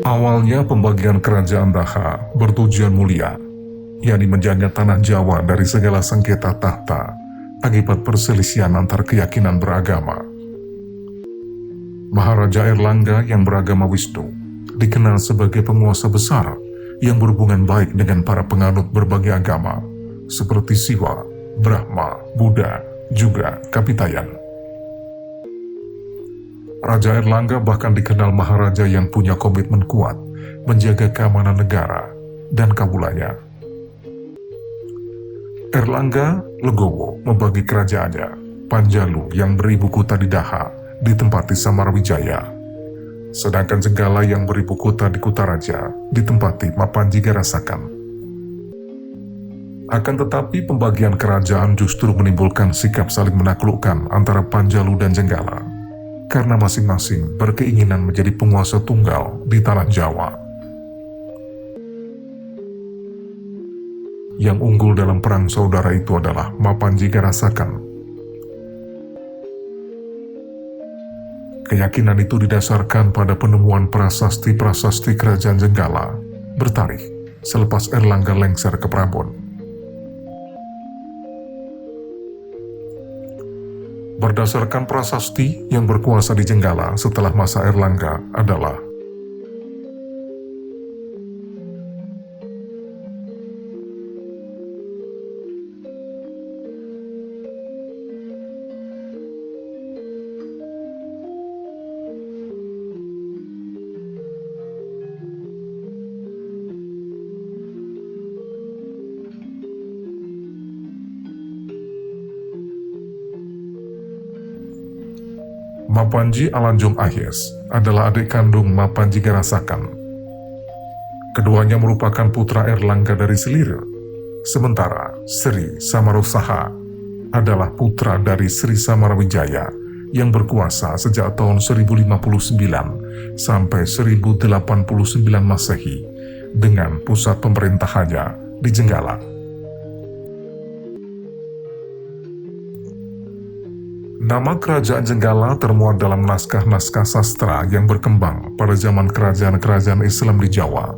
Awalnya pembagian kerajaan Daha bertujuan mulia, yakni menjaga tanah Jawa dari segala sengketa tahta akibat perselisihan antar keyakinan beragama. Maharaja Airlangga yang beragama Wisnu dikenal sebagai penguasa besar yang berhubungan baik dengan para penganut berbagai agama seperti Siwa, Brahma, Buddha, juga Kapitayan. Raja Airlangga bahkan dikenal maharaja yang punya komitmen kuat menjaga keamanan negara dan kabulannya. Airlangga Legowo membagi kerajaannya, Panjalu yang beribu kota di Daha ditempati Samarawijaya, sedangkan Jenggala yang beribu kota di Kutaraja ditempati Mapanjigarasakan. Akan tetapi pembagian kerajaan justru menimbulkan sikap saling menaklukkan antara Panjalu dan Jenggala, karena masing-masing berkeinginan menjadi penguasa tunggal di tanah Jawa. Yang unggul dalam perang saudara itu adalah Mapanjigarasakan. Keyakinan itu didasarkan pada penemuan prasasti-prasasti kerajaan Jenggala bertarikh selepas Airlangga lengser ke Prabon. Berdasarkan prasasti, yang berkuasa di Jenggala setelah masa Airlangga adalah Mapanji Alanjong Ahyes adalah adik kandung Mapanjigarasakan. Keduanya merupakan putra Airlangga dari Selir, sementara Sri Samarosaha adalah putra dari Sri Samarawijaya yang berkuasa sejak tahun 1059 sampai 1089 Masehi dengan pusat pemerintahannya di Jenggala. Nama kerajaan Jenggala termuat dalam naskah-naskah sastra yang berkembang pada zaman kerajaan-kerajaan Islam di Jawa,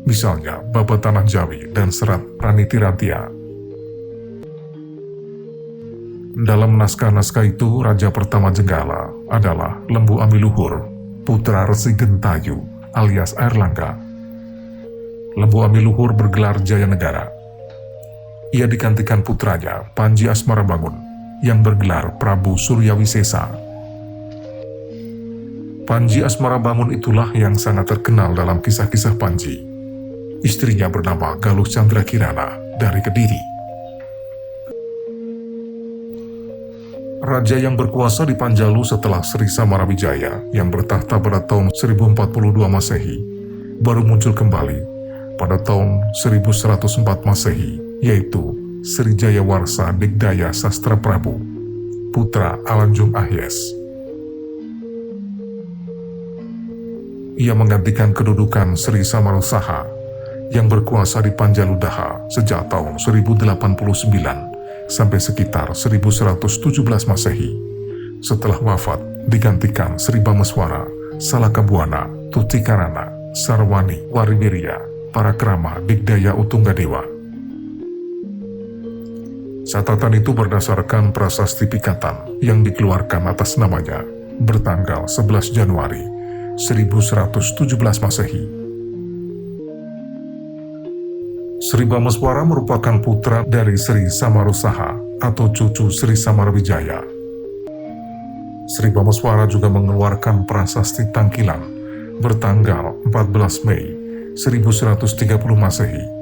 misalnya Baba Tanah Jawi dan Serat Pranitirantia. Dalam naskah-naskah itu, raja pertama Jenggala adalah Lembu Amiluhur, putra Resi Gentayu alias Airlangga. Lembu Amiluhur bergelar Jaya Negara. Ia digantikan putranya Panji Asmarabangun yang bergelar Prabu Suryawisesa. Panji Asmarabangun itulah yang sangat terkenal dalam kisah-kisah Panji. Istrinya bernama Galuh Chandra Kirana dari Kediri. Raja yang berkuasa di Panjalu setelah Sri Samarawijaya yang bertahta pada tahun 1042 Masehi baru muncul kembali pada tahun 1104 Masehi, yaitu Sri Jayawarsa Digdaya Sastra Prabu, putra Alanjong Ahyes. Ia menggantikan kedudukan Sri Samarosaha yang berkuasa di Panjalu Daha sejak tahun 1089 sampai sekitar 1117 Masehi. Setelah wafat, digantikan Sri Bameswara, Salakabuana, Tutikarana, Sarwani, Wariwirya, Parakrama, Digdaya Utunggadewa. Catatan itu berdasarkan prasasti Pikatan yang dikeluarkan atas namanya bertanggal 11 Januari 1117 Masehi. Sri Bameswara merupakan putra dari Sri Samarosaha atau cucu Sri Samarawijaya. Sri Bameswara juga mengeluarkan prasasti Tangkilan bertanggal 14 Mei 1130 Masehi.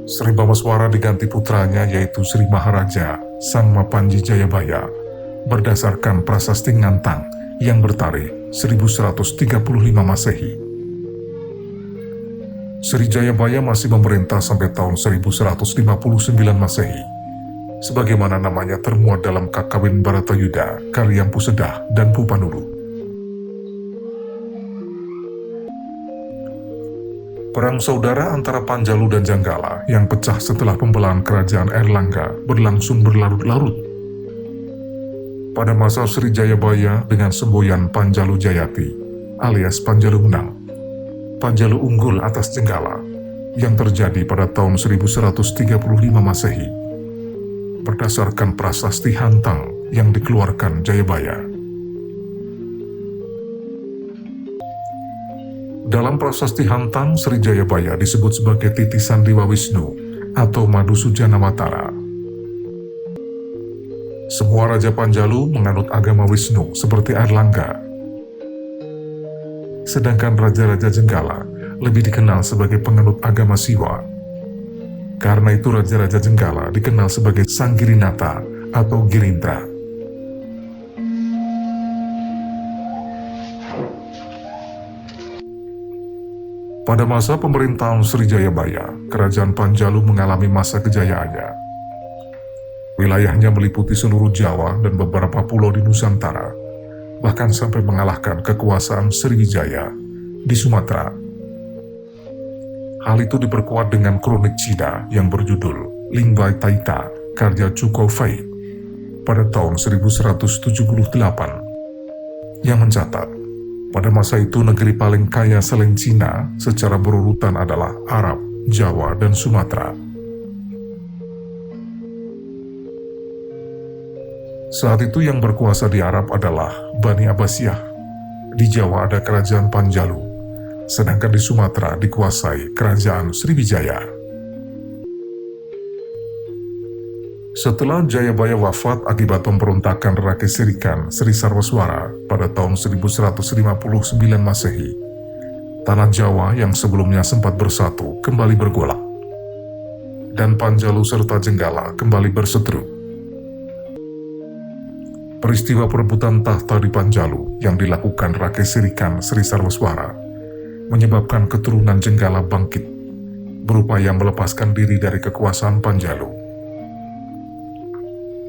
Sri Bameswara diganti putranya yaitu Sri Maharaja Sang Mapanji Jayabaya berdasarkan prasasti Ngantang yang bertarikh 1135 Masehi. Sri Jayabaya masih memerintah sampai tahun 1159 Masehi, sebagaimana namanya termuat dalam Kakawin Baratayuda, karya Mpu Sedah dan Mpu Panulu. Perang saudara antara Panjalu dan Jenggala yang pecah setelah pembelahan kerajaan Airlangga berlangsung berlarut-larut. Pada masa Sri Jayabaya dengan semboyan Panjalu Jayati, alias Panjalu menang. Panjalu unggul atas Jenggala yang terjadi pada tahun 1135 Masehi berdasarkan prasasti Hantang yang dikeluarkan Jayabaya. Dalam prasasti Hantang, Sri Jayabaya disebut sebagai titisan Dewa Wisnu atau Madhusudana-Watara. Semua Raja Panjalu menganut agama Wisnu seperti Airlangga. Sedangkan Raja-Raja Jenggala lebih dikenal sebagai penganut agama Siwa. Karena itu Raja-Raja Jenggala dikenal sebagai Sanggirinata atau Girindra. Pada masa pemerintahan Sri Jayabaya, Kerajaan Panjalu mengalami masa kejayaannya. Wilayahnya meliputi seluruh Jawa dan beberapa pulau di Nusantara, bahkan sampai mengalahkan kekuasaan Sriwijaya di Sumatera. Hal itu diperkuat dengan kronik Cina yang berjudul Lingbai Taita karya Cuko Fei pada tahun 1178 yang mencatat pada masa itu negeri paling kaya selain Cina secara berurutan adalah Arab, Jawa, dan Sumatera. Saat itu yang berkuasa di Arab adalah Bani Abbasiyah. Di Jawa ada Kerajaan Panjalu, sedangkan di Sumatera dikuasai Kerajaan Sriwijaya. Setelah Jayabaya wafat akibat pemberontakan rakyat Sirikan Sri Sarwaswara pada tahun 1159 Masehi, tanah Jawa yang sebelumnya sempat bersatu kembali bergolak, dan Panjalu serta Jenggala kembali berseteru. Peristiwa perebutan tahta di Panjalu yang dilakukan rakyat Sirikan Sri Sarwaswara menyebabkan keturunan Jenggala bangkit, berupaya melepaskan diri dari kekuasaan Panjalu.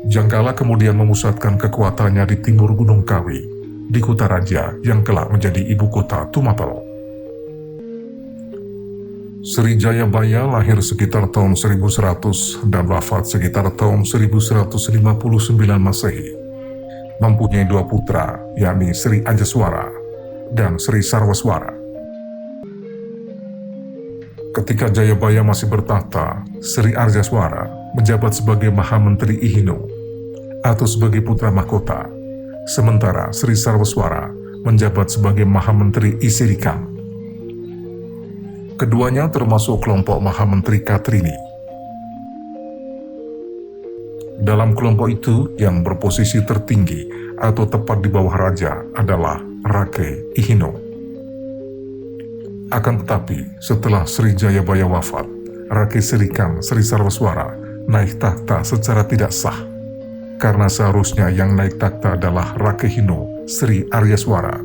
Jenggala kemudian memusatkan kekuatannya di timur Gunung Kawi, di Kutaraja yang kelak menjadi ibu kota Tumapel. Sri Jayabaya lahir sekitar tahun 1100 dan wafat sekitar tahun 1159 Masehi. Mempunyai dua putra, yakni Sri Ajaswara dan Sri Sarwaswara. Ketika Jayabaya masih bertahta, Sri Arjaswara menjabat sebagai Mahamenteri Ihinu atau sebagai putra mahkota, sementara Sri Sarwaswara menjabat sebagai Mahamenteri Isirikan. Keduanya termasuk kelompok Mahamenteri Katrini. Dalam kelompok itu, yang berposisi tertinggi atau tepat di bawah raja adalah Rake Ihino. Akan tetapi, setelah Sri Jayabaya wafat, Rake Sirikan Sri Sarwaswara naik takhta secara tidak sah, karena seharusnya yang naik takhta adalah Rake Hino Sri Aryaswara.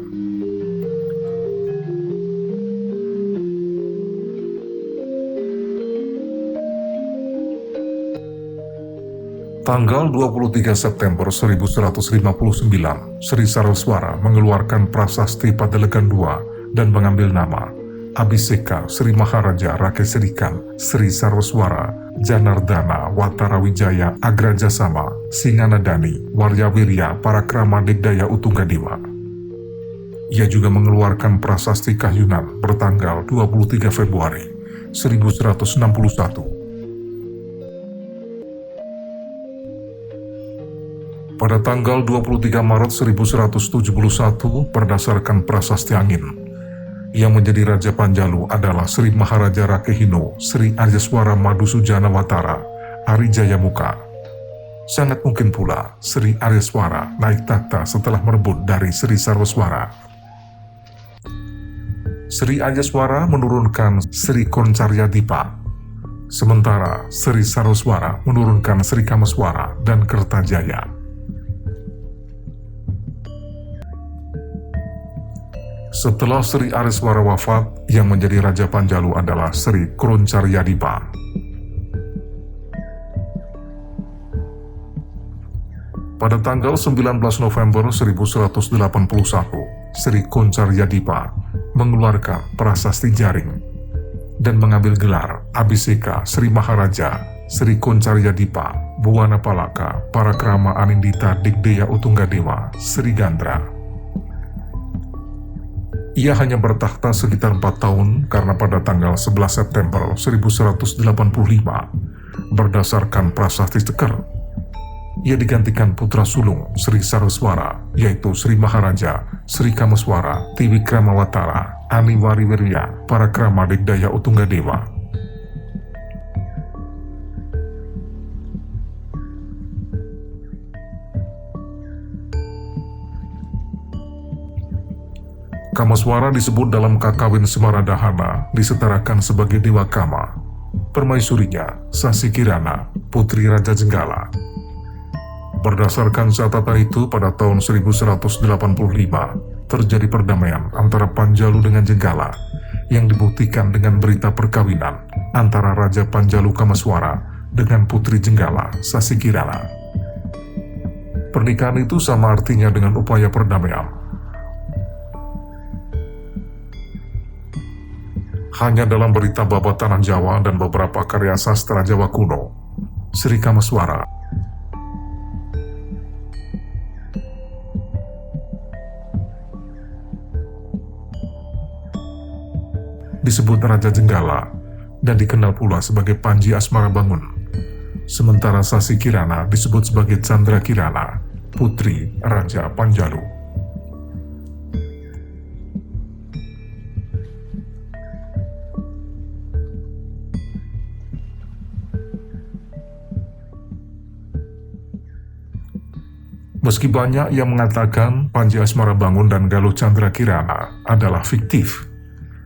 Tanggal 23 September 1159, Sri Sarwaswara mengeluarkan prasasti Padelegan II dan mengambil nama Abhiseka Sri Maharaja Rake Sirikan Sri Sarwaswara Janardana Watara Wijaya Agrajasama Singanadani Waryawirya Parakrama Digdaya Utunggadewa. Ia juga mengeluarkan prasasti Kahyunan bertanggal 23 Februari 1161. Pada tanggal 23 Maret 1171 berdasarkan prasasti Angin, yang menjadi Raja Panjalu adalah Sri Maharaja Rakehino Sri Arjaswara Madhusudana Watara Arijayamuka. Sangat mungkin pula Sri Aryaswara naik takhta setelah merebut dari Sri Sarwaswara. Sri Aryaswara menurunkan Sri Koncaryadipa, sementara Sri Sarwaswara menurunkan Sri Kamaswara dan Kertajaya. Setelah Sri Aryaswara wafat, yang menjadi Raja Panjalu adalah Sri Kroncaryadipa. Pada tanggal 19 November 1181, Sri Koncaryadipa mengeluarkan prasasti Jaring dan mengambil gelar Abhiseka Sri Maharaja Sri Koncaryadipa Buwana Palaka Parakrama Anindita Digdeya Utunggadewa Sri Gandra. Ia hanya bertakhta sekitar 4 tahun karena pada tanggal 11 September 1185, berdasarkan prasasti Ceker, ia digantikan putra sulung Sri Sarwaswara, yaitu Sri Maharaja Sri Kameswara Tiwikramawatara Aniwariwirya Parakrama Digdaya Utunggadewa. Kameswara disebut dalam Kakawin Semaradahana disetarakan sebagai Dewa Kama. Permaisurinya Sasi Kirana, putri Raja Jenggala. Berdasarkan catatan itu, pada tahun 1185 terjadi perdamaian antara Panjalu dengan Jenggala yang dibuktikan dengan berita perkawinan antara Raja Panjalu Kameswara dengan putri Jenggala Sasi Kirana. Pernikahan itu sama artinya dengan upaya perdamaian. Hanya dalam berita Babat Tanah Jawa dan beberapa karya sastra Jawa kuno, Sri Kameswara disebut Raja Jenggala dan dikenal pula sebagai Panji Asmara Bangun. Sementara Sasi Kirana disebut sebagai Chandra Kirana, putri Raja Panjalu. Meski banyak yang mengatakan Panji Asmara Bangun dan Galuh Chandra Kirana adalah fiktif,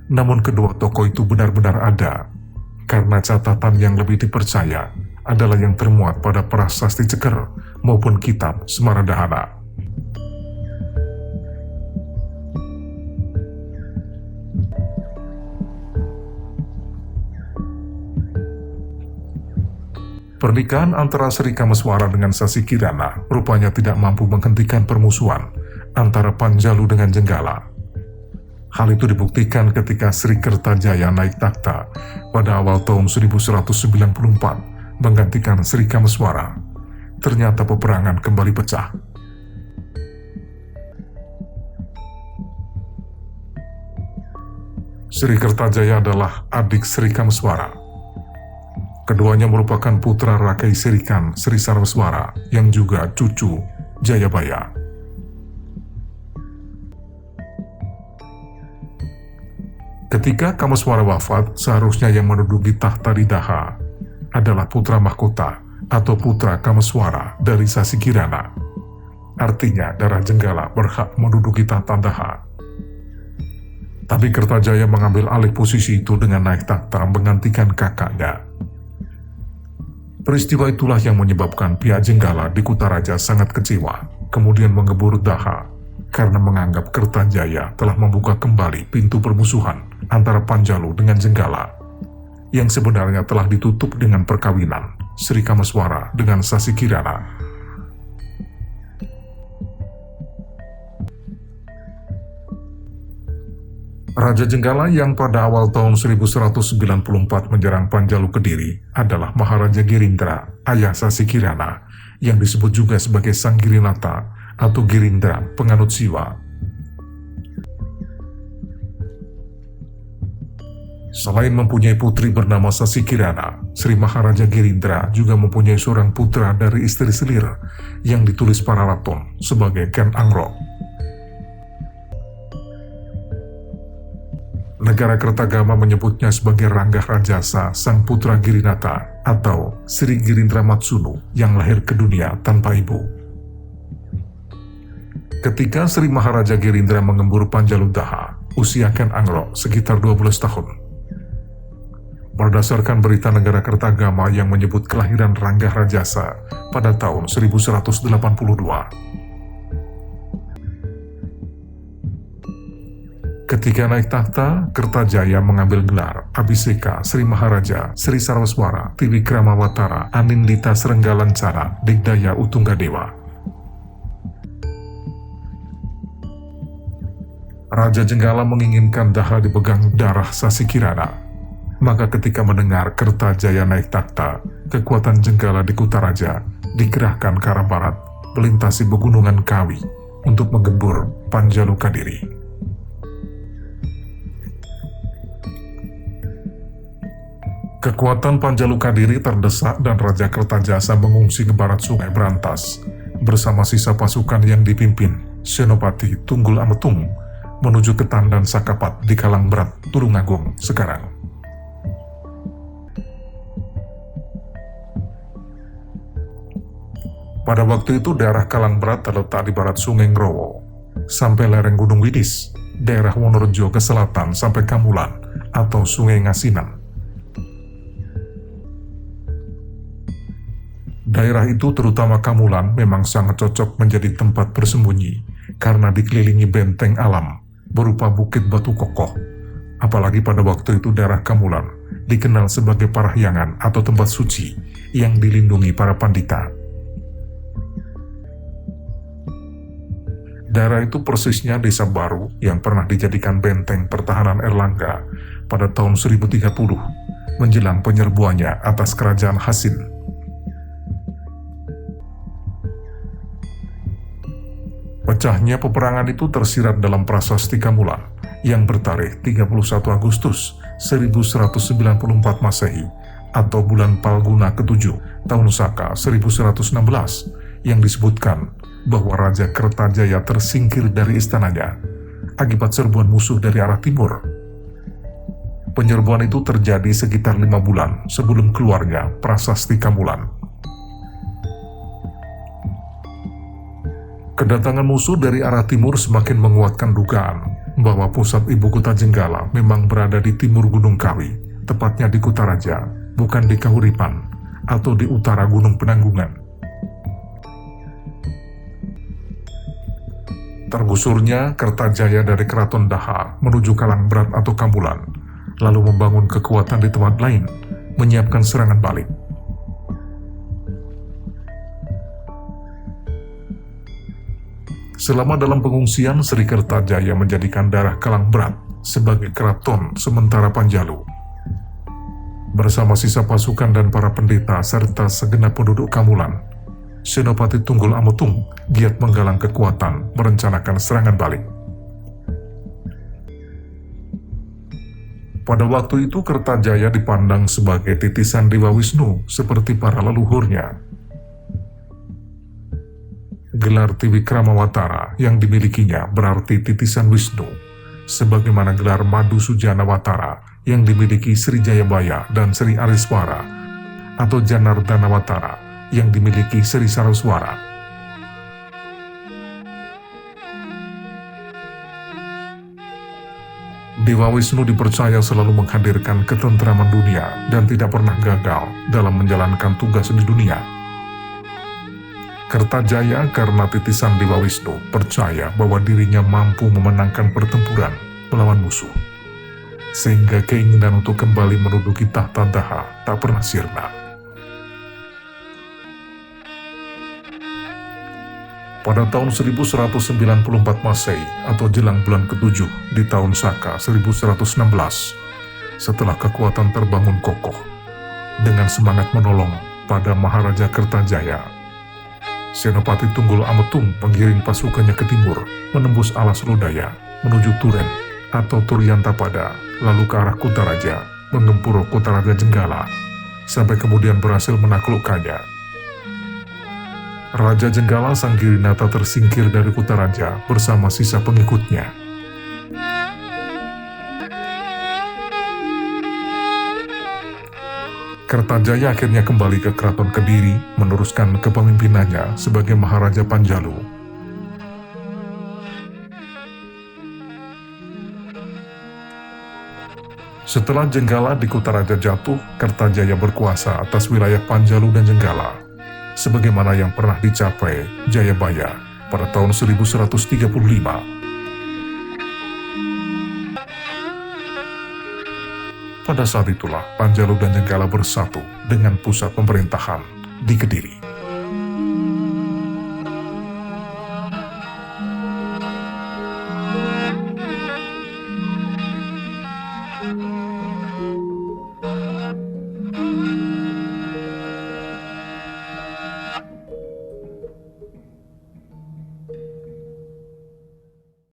namun kedua tokoh itu benar-benar ada, karena catatan yang lebih dipercaya adalah yang termuat pada prasasti Ceker maupun kitab Semaradahana. Pernikahan antara Sri Kameswara dengan Sasi Kirana rupanya tidak mampu menghentikan permusuhan antara Panjalu dengan Jenggala. Hal itu dibuktikan ketika Sri Kertajaya naik takhta pada awal tahun 1194 menggantikan Sri Kameswara. Ternyata peperangan kembali pecah. Sri Kertajaya adalah adik Sri Kameswara. Keduanya merupakan putra Rakai Sirikan Sri Sarwaswara yang juga cucu Jayabaya. Ketika Kameswara wafat, seharusnya yang menduduki tahta di Daha adalah putra mahkota atau putra Kameswara dari Sasi Kirana. Artinya darah Jenggala berhak menduduki tahta Daha. Tapi Kertajaya mengambil alih posisi itu dengan naik takhta menggantikan kakaknya. Peristiwa itulah yang menyebabkan pihak Jenggala di Kutaraja sangat kecewa, kemudian mengebur Daha karena menganggap Kertajaya telah membuka kembali pintu permusuhan antara Panjalu dengan Jenggala yang sebenarnya telah ditutup dengan perkawinan Sri Kameswara dengan Sasi Kirana. Raja Jenggala yang pada awal tahun 1194 menyerang Panjalu Kediri adalah Maharaja Girindra, ayah Sasi Kirana, yang disebut juga sebagai Sang Girinata atau Girindra, penganut Siwa. Selain mempunyai putri bernama Sasi Kirana, Sri Maharaja Girindra juga mempunyai seorang putra dari istri selir yang ditulis para raton sebagai Ken Angro. Negara Kertagama menyebutnya sebagai Rangga Rajasa Sang Putra Girinata atau Sri Girindra Matsunu yang lahir ke dunia tanpa ibu. Ketika Sri Maharaja Girindra mengembur Panjalu Daha, usia Ken Angro sekitar 12 tahun. Berdasarkan berita negara Kertagama yang menyebut kelahiran Rangga Rajasa pada tahun 1182. Ketika naik takhta, Kertajaya mengambil gelar Abhiseka Sri Maharaja Sri Sarwaswara Tiwikramawatara Anindita Srenggalancana Digdaya Utunggadewa. Raja Jenggala menginginkan Daha dipegang darah Sasi Kirana. Maka ketika mendengar Kertajaya naik takhta, kekuatan Jenggala di Kutaraja dikerahkan ke arah barat, melintasi pegunungan Kawi untuk menggembur Panjalu Kediri. Kekuatan Panjalu Kadiri terdesak dan Raja Kertajasa mengungsi ke barat Sungai Brantas bersama sisa pasukan yang dipimpin Senopati Tunggul Ametung menuju ke Tandan Sakapat di Kalangberat, Tulungagung sekarang. Pada waktu itu daerah Kalangberat terletak di barat Sungai Ngrowo sampai lereng Gunung Widis, daerah Wonorejo ke selatan sampai Kamulan atau Sungai Ngasinan. Daerah itu terutama Kamulan memang sangat cocok menjadi tempat bersembunyi karena dikelilingi benteng alam berupa bukit batu kokoh. Apalagi pada waktu itu daerah Kamulan dikenal sebagai Parahyangan atau tempat suci yang dilindungi para pandita. Daerah itu persisnya Desa Baru yang pernah dijadikan benteng pertahanan Erlangga pada tahun 1030 menjelang penyerbuannya atas kerajaan Hasin. Pecahnya peperangan itu tersirat dalam prasasti Kamulan yang bertarikh 31 Agustus 1194 Masehi atau bulan Palguna ke-7 tahun Saka 1116 yang disebutkan bahwa Raja Kertajaya tersingkir dari istananya akibat serbuan musuh dari arah timur. Penyerbuan itu terjadi sekitar 5 bulan sebelum keluarnya prasasti Kamulan. Kedatangan musuh dari arah timur semakin menguatkan dugaan bahwa pusat ibu kota Jenggala memang berada di timur Gunung Kawi, tepatnya di Kutaraja, bukan di Kahuripan atau di utara Gunung Penanggungan. Tergusurnya Kertajaya dari Keraton Daha menuju Kalangberat atau Kamulan, lalu membangun kekuatan di tempat lain, menyiapkan serangan balik. Selama dalam pengungsian, Sri Kertajaya menjadikan daerah Kalangberat sebagai keraton sementara Panjalu. Bersama sisa pasukan dan para pendeta serta segenap penduduk Kamulan, Senopati Tunggul Ametung giat menggalang kekuatan merencanakan serangan balik. Pada waktu itu Kertajaya dipandang sebagai titisan Dewa Wisnu seperti para leluhurnya. Gelar Tiwikramawatara yang dimilikinya berarti titisan Wisnu, sebagaimana gelar Madu Sujanawatara yang dimiliki Sri Jayabaya dan Sri Ariswara, atau Janardanawatara yang dimiliki Sri Saraswara. Dewa Wisnu dipercaya selalu menghadirkan ketentraman dunia dan tidak pernah gagal dalam menjalankan tugas di dunia. Kertajaya karena titisan Dewa Wisnu percaya bahwa dirinya mampu memenangkan pertempuran melawan musuh, sehingga keinginan untuk kembali menduduki tahta Daha tak pernah sirna. Pada tahun 1194 Masehi atau jelang bulan ke-7 di tahun Saka 1116, setelah kekuatan terbangun kokoh dengan semangat menolong pada Maharaja Kertajaya, Senopati Tunggul Ametung mengiring pasukannya ke timur, menembus alas Lodaya, menuju Turen atau Turyantapada, lalu ke arah Kutaraja, menggempur Kutaraja Jenggala, sampai kemudian berhasil menaklukkannya. Raja Jenggala Sanggirinata tersingkir dari Kutaraja bersama sisa pengikutnya. Kertajaya akhirnya kembali ke Keraton Kediri meneruskan kepemimpinannya sebagai Maharaja Panjalu. Setelah Jenggala di Kutaraja jatuh, Kertajaya berkuasa atas wilayah Panjalu dan Jenggala, sebagaimana yang pernah dicapai Jayabaya pada tahun 1135. Pada saat itulah Panjalu dan Jenggala bersatu dengan pusat pemerintahan di Kediri.